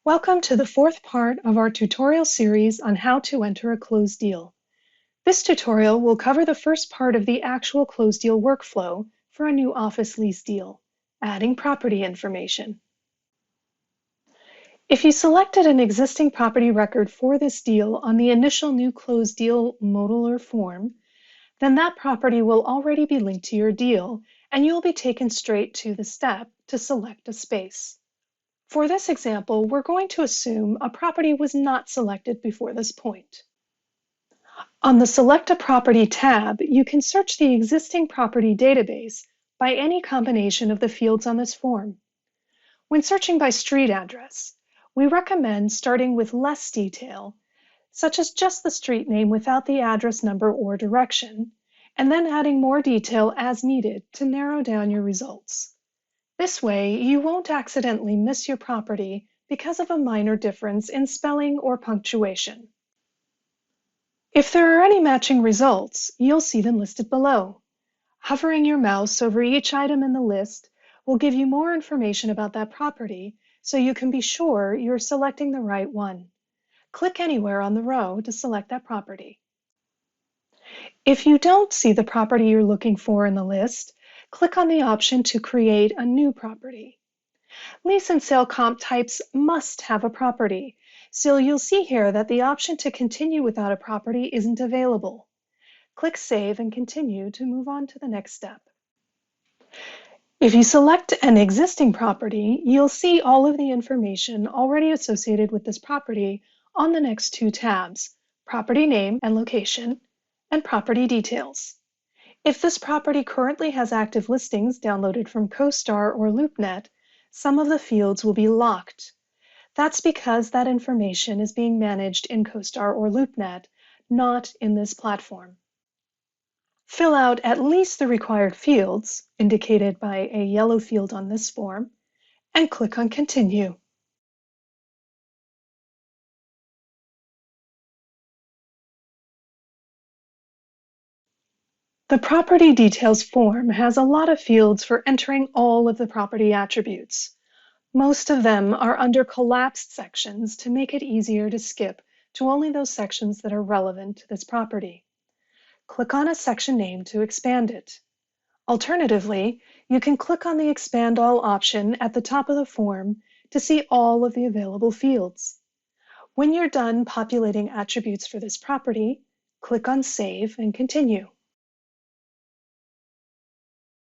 Welcome to the fourth part of our tutorial series on how to enter a closed deal. This tutorial will cover the first part of the actual closed deal workflow for a new office lease deal, adding property information. If you selected an existing property record for this deal on the initial new closed deal modular form, then that property will already be linked to your deal and you'll be taken straight to the step to select a space. For this example, we're going to assume a property was not selected before this point. On the Select a Property tab, you can search the existing property database by any combination of the fields on this form. When searching by street address, we recommend starting with less detail, such as just the street name without the address number or direction, and then adding more detail as needed to narrow down your results. This way, you won't accidentally miss your property because of a minor difference in spelling or punctuation. If there are any matching results, you'll see them listed below. Hovering your mouse over each item in the list will give you more information about that property, so you can be sure you're selecting the right one. Click anywhere on the row to select that property. If you don't see the property you're looking for in the list, click on the option to create a new property. Lease and sale comp types must have a property, so you'll see here that the option to continue without a property isn't available. Click Save and Continue to move on to the next step. If you select an existing property, you'll see all of the information already associated with this property on the next two tabs, Property Name and Location, and Property Details. If this property currently has active listings downloaded from CoStar or LoopNet, some of the fields will be locked. That's because that information is being managed in CoStar or LoopNet, not in this platform. Fill out at least the required fields, indicated by a yellow field on this form, and click on Continue. The Property Details form has a lot of fields for entering all of the property attributes. Most of them are under collapsed sections to make it easier to skip to only those sections that are relevant to this property. Click on a section name to expand it. Alternatively, you can click on the Expand All option at the top of the form to see all of the available fields. When you're done populating attributes for this property, click on Save and Continue.